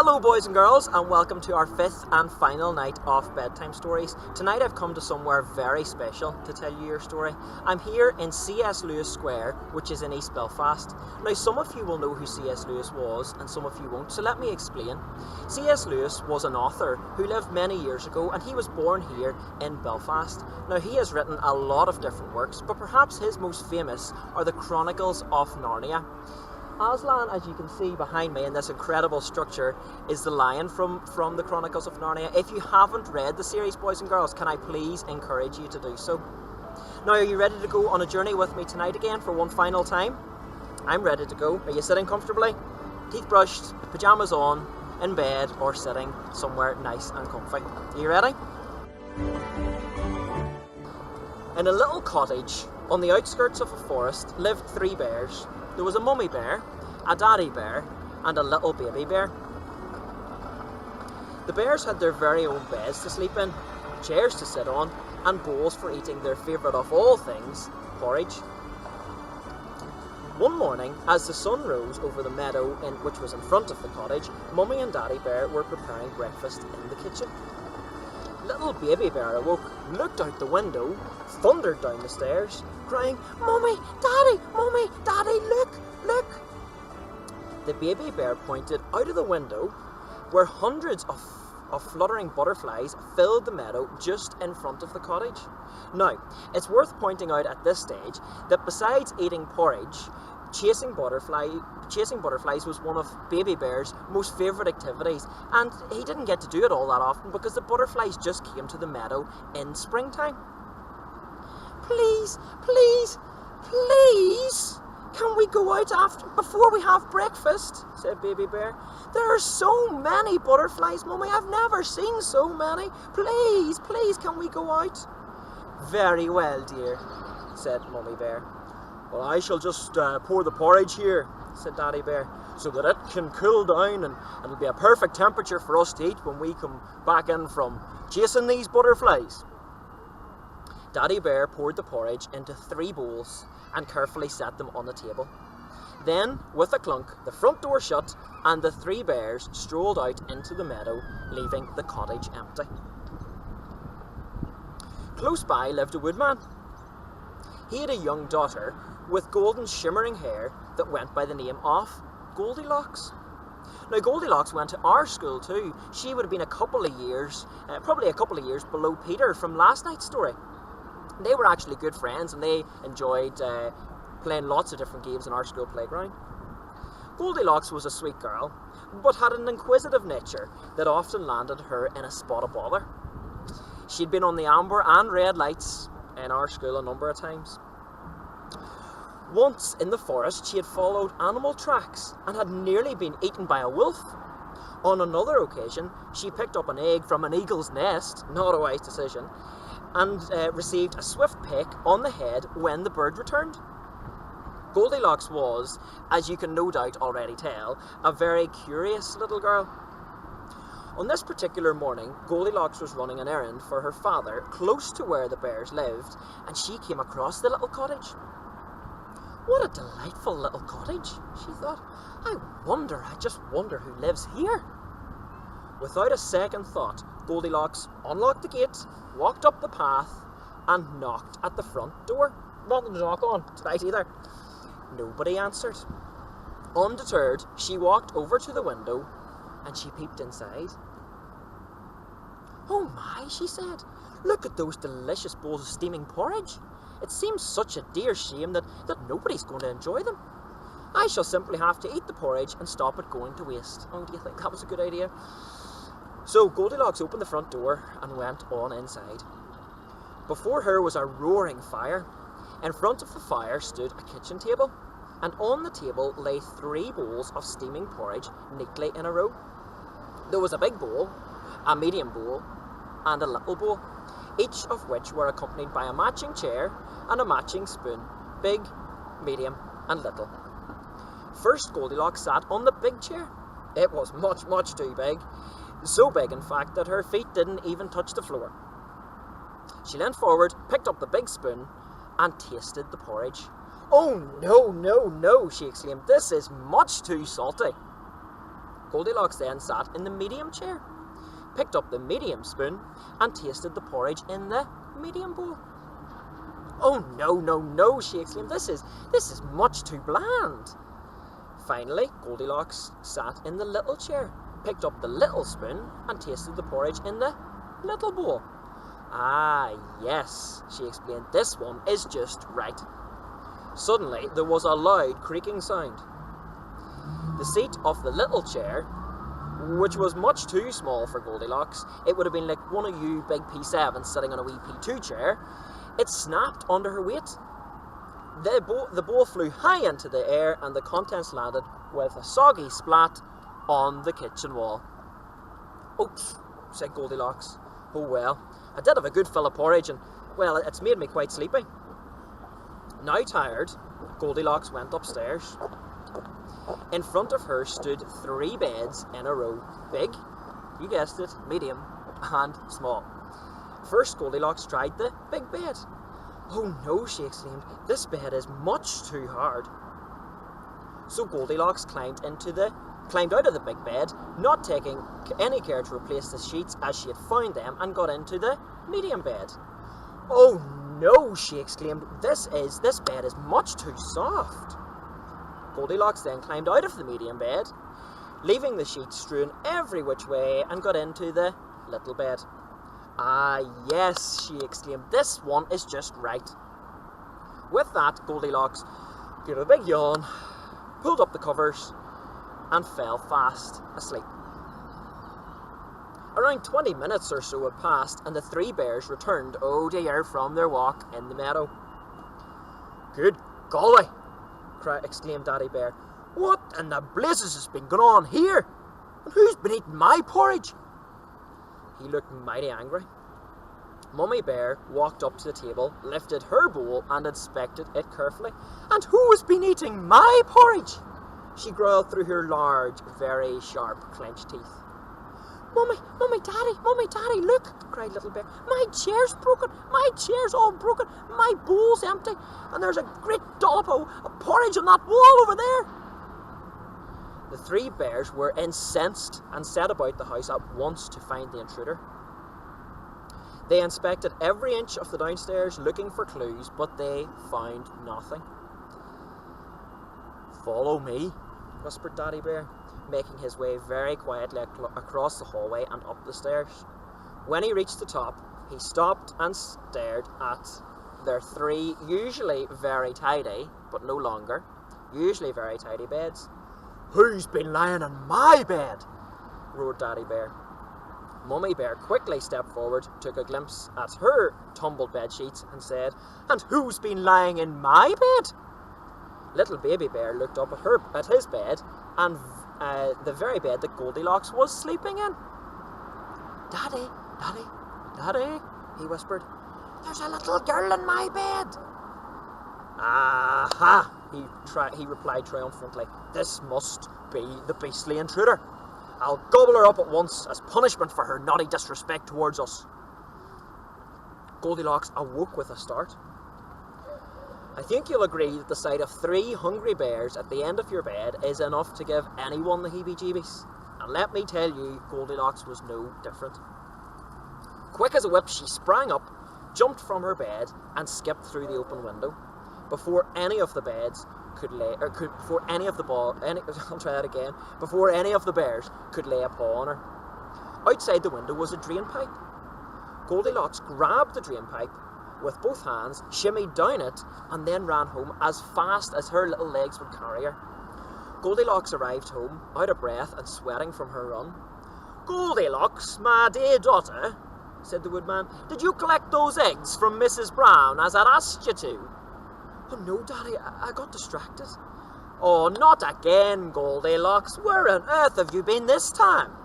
Hello boys and girls, and welcome to our fifth and final night of bedtime stories. Tonight I've come to somewhere very special to tell you your story. I'm here in C.S. Lewis Square, which is in East Belfast. Now some of you will know who C.S. Lewis was and some of you won't, so let me explain. C.S. Lewis was an author who lived many years ago, and he was born here in Belfast. Now he has written a lot of different works, but perhaps his most famous are the Chronicles of Narnia. Aslan, as you can see behind me in this incredible structure, is the lion from the Chronicles of Narnia. If you haven't read the series, boys and girls, can I please encourage you to do so? Now, are you ready to go on a journey with me tonight again for one final time? I'm ready to go. Are you sitting comfortably? Teeth brushed, pyjamas on, in bed, or sitting somewhere nice and comfy? Are you ready? In a little cottage on the outskirts of a forest lived three bears. There was a mummy bear, a daddy bear, and a little baby bear. The bears had their very own beds to sleep in, chairs to sit on, and bowls for eating their favourite of all things, porridge. One morning, as the sun rose over the meadow which was in front of the cottage, Mummy and Daddy Bear were preparing breakfast in the kitchen. Little baby bear awoke, looked out the window, thundered down the stairs, crying, Mummy, Daddy, look, look! The baby bear pointed out of the window where hundreds of fluttering butterflies filled the meadow just in front of the cottage. Now, it's worth pointing out at this stage that besides eating porridge, chasing butterflies was one of Baby Bear's most favourite activities, and he didn't get to do it all that often because the butterflies just came to the meadow in springtime. Please, can we go out before we have breakfast? Said Baby Bear. There are so many butterflies, Mummy. I've never seen so many. Please, can we go out? Very well, dear, said Mummy Bear. Well, I shall just pour the porridge here, said Daddy Bear, so that it can cool down and it'll be a perfect temperature for us to eat when we come back in from chasing these butterflies. Daddy Bear poured the porridge into 3 bowls and carefully set them on the table. Then, with a clunk, the front door shut and the 3 bears strolled out into the meadow, leaving the cottage empty. Close by lived a woodman. He had a young daughter with golden shimmering hair that went by the name of Goldilocks. Now, Goldilocks went to our school too. She would have been probably a couple of years below Peter from last night's story. They were actually good friends and they enjoyed playing lots of different games in our school playground. Goldilocks was a sweet girl, but had an inquisitive nature that often landed her in a spot of bother. She'd been on the amber and red lights in our school a number of times. Once in the forest she had followed animal tracks and had nearly been eaten by a wolf. On another occasion she picked up an egg from an eagle's nest, not a wise decision, and received a swift peck on the head when the bird returned. Goldilocks was, as you can no doubt already tell, a very curious little girl. On this particular morning, Goldilocks was running an errand for her father close to where the bears lived, and she came across the little cottage. What a delightful little cottage, she thought. I just wonder who lives here. Without a second thought, Goldilocks unlocked the gate, walked up the path, and knocked at the front door. Nothing to knock on tonight either. Nobody answered. Undeterred, she walked over to the window and she peeped inside. Oh my, she said. Look at those delicious bowls of steaming porridge. It seems such a dear shame that nobody's going to enjoy them. I shall simply have to eat the porridge and stop it going to waste. Oh, do you think that was a good idea? So Goldilocks opened the front door and went on inside. Before her was a roaring fire. In front of the fire stood a kitchen table, and on the table lay 3 bowls of steaming porridge neatly in a row. There was a big bowl, a medium bowl, and a little bowl, each of which were accompanied by a matching chair and a matching spoon, big, medium, and little. First, Goldilocks sat on the big chair. It was much too big, so big in fact that her feet didn't even touch the floor. She leant forward, picked up the big spoon, and tasted the porridge. Oh no, she exclaimed, this is much too salty. Goldilocks then sat in the medium chair, picked up the medium spoon, and tasted the porridge in the medium bowl. "Oh, no, no, no," she exclaimed. This is much too bland." Finally, Goldilocks sat in the little chair, picked up the little spoon, and tasted the porridge in the little bowl. "Ah, yes," she explained, "this one is just right." Suddenly, there was a loud creaking sound. The seat of the little chair, which was much too small for Goldilocks, it would have been like one of you big P7s sitting on a wee P2 chair, it snapped under her weight. The bowl flew high into the air, and the contents landed with a soggy splat on the kitchen wall. "Oops," said Goldilocks. "Oh well, I did have a good fill of porridge, and, well, it's made me quite sleepy." Now tired, Goldilocks went upstairs. In front of her stood 3 beds in a row. Big, you guessed it, medium, and small. First, Goldilocks tried the big bed. "Oh no," she exclaimed, "this bed is much too hard." So Goldilocks climbed out of the big bed, not taking any care to replace the sheets as she had found them, and got into the medium bed. "Oh no," she exclaimed, this bed is much too soft." Goldilocks then climbed out of the medium bed, leaving the sheets strewn every which way, and got into the little bed. "Ah, yes," she exclaimed, "this one is just right." With that, Goldilocks gave a big yawn, pulled up the covers, and fell fast asleep. Around 20 minutes or so had passed, and the 3 bears returned, oh dear, from their walk in the meadow. "Good golly!" exclaimed Daddy Bear. "What in the blazes has been going on here? And who's been eating my porridge?" He looked mighty angry. Mummy Bear walked up to the table, lifted her bowl, and inspected it carefully. "And who has been eating my porridge?" she growled through her large, very sharp, clenched teeth. Mummy, Daddy, look," cried Little Bear. "My chair's broken, my chair's all broken, my bowl's empty, and there's a great dollop of porridge on that wall over there." The 3 bears were incensed and set about the house at once to find the intruder. They inspected every inch of the downstairs, looking for clues, but they found nothing. "Follow me," whispered Daddy Bear, making his way very quietly across the hallway and up the stairs. When he reached the top, he stopped and stared at their 3 usually very tidy, but no longer, usually very tidy beds. "Who's been lying in my bed?" roared Daddy Bear. Mummy Bear quickly stepped forward, took a glimpse at her tumbled bed sheets, and said, "And who's been lying in my bed?" Little Baby Bear looked up at his bed, and the very bed that Goldilocks was sleeping in. Daddy, he whispered, "there's a little girl in my bed." "Aha," he replied triumphantly, "this must be the beastly intruder. I'll gobble her up at once as punishment for her naughty disrespect towards us." Goldilocks awoke with a start. I think you'll agree that the sight of 3 hungry bears at the end of your bed is enough to give anyone the heebie-jeebies. And let me tell you, Goldilocks was no different. Quick as a whip, she sprang up, jumped from her bed, and skipped through the open window before any of the bears could lay a paw on her. Outside the window was a drain pipe. Goldilocks grabbed the drain pipe with both hands, shimmied down it, and then ran home as fast as her little legs would carry her. Goldilocks arrived home, out of breath and sweating from her run. "Goldilocks, my dear daughter," said the woodman, "did you collect those eggs from Mrs. Brown as I'd asked you to?" "Oh no, Daddy, I got distracted." "Oh, not again, Goldilocks. Where on earth have you been this time?"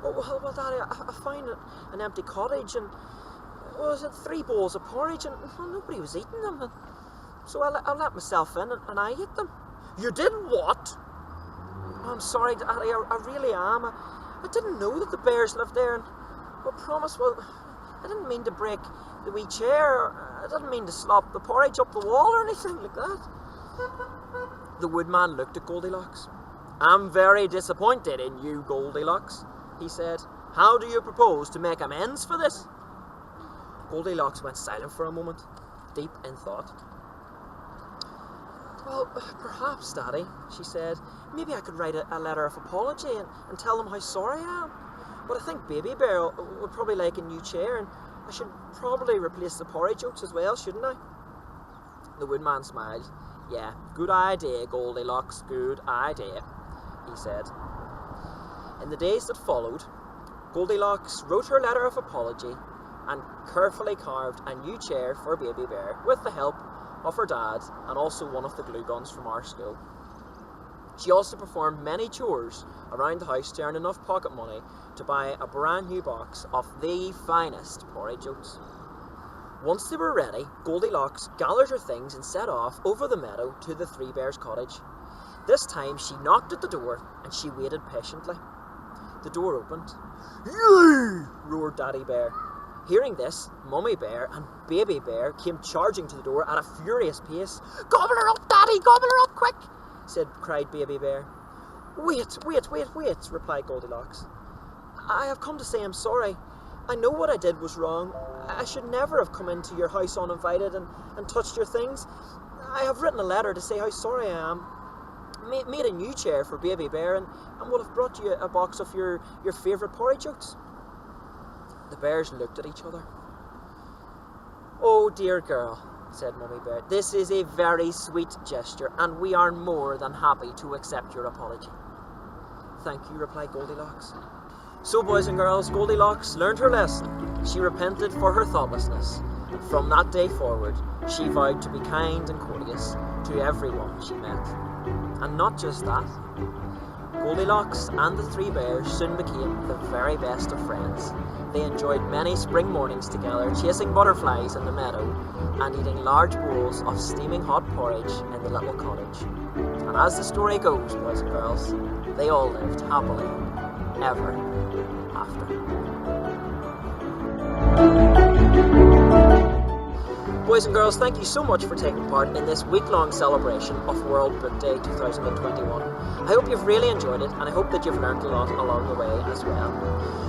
"Oh, well, Daddy, I found an empty cottage, and was it 3 bowls of porridge, and nobody was eating them, and so I let myself in, and I ate them." "You did what?" "Oh, I'm sorry, Daddy, I really am. I didn't know that the bears lived there, and promise, I didn't mean to break the wee chair, I didn't mean to slop the porridge up the wall or anything like that." The woodman looked at Goldilocks. "I'm very disappointed in you, Goldilocks," he said. "How do you propose to make amends for this?" Goldilocks went silent for a moment, deep in thought. "Well, perhaps, Daddy," she said, "maybe I could write a letter of apology and tell them how sorry I am. But I think Baby Bear would probably like a new chair, and I should probably replace the porridge oats as well, shouldn't I?" The Woodman smiled. "Yeah, good idea, Goldilocks, good idea," he said. In the days that followed, Goldilocks wrote her letter of apology and carefully carved a new chair for Baby Bear with the help of her dad and also one of the glue guns from our school. She also performed many chores around the house to earn enough pocket money to buy a brand new box of the finest porridge oats. Once they were ready, Goldilocks gathered her things and set off over the meadow to the Three Bears' cottage. This time she knocked at the door and she waited patiently. The door opened. "Yay!" roared Daddy Bear. Hearing this, Mummy Bear and Baby Bear came charging to the door at a furious pace. "Gobble her up, Daddy! Gobble her up, quick!" cried Baby Bear. Wait, replied Goldilocks. "I have come to say I'm sorry. I know what I did was wrong. I should never have come into your house uninvited and touched your things. I have written a letter to say how sorry I am. Made a new chair for Baby Bear and would have brought you a box of your favourite porridge oats." The bears looked at each other. "Oh dear girl," said Mummy Bear, "this is a very sweet gesture and we are more than happy to accept your apology." "Thank you," replied Goldilocks. So, boys and girls, Goldilocks learned her lesson. She repented for her thoughtlessness, and from that day forward, she vowed to be kind and courteous to everyone she met. And not just that, Goldilocks and the Three Bears soon became the very best of friends. They enjoyed many spring mornings together, chasing butterflies in the meadow and eating large bowls of steaming hot porridge in the little cottage. And as the story goes, boys and girls, they all lived happily ever after. Boys and girls, thank you so much for taking part in this week-long celebration of World Book Day 2021. I hope you've really enjoyed it, and I hope that you've learned a lot along the way as well.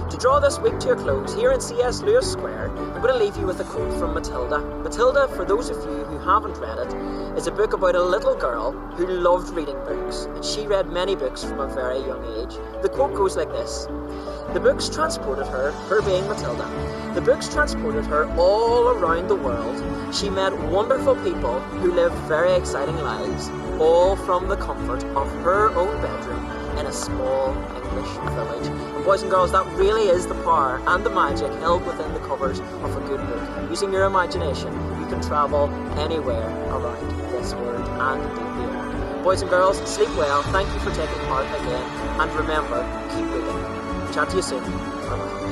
To draw this week to a close, here in C.S. Lewis Square, I'm going to leave you with a quote from Matilda. Matilda, for those of you who haven't read it, is a book about a little girl who loved reading books, and she read many books from a very young age. The quote goes like this: "The books transported her being Matilda, the books transported her all around the world. She met wonderful people who lived very exciting lives, all from the comfort of her own bedroom in a small English village." And boys and girls, that really is the power and the magic held within the covers of a good book. Using your imagination, you can travel anywhere around this world and indeed beyond. Boys and girls, sleep well. Thank you for taking part again, and remember, keep reading. Chat to you soon. Bye-bye.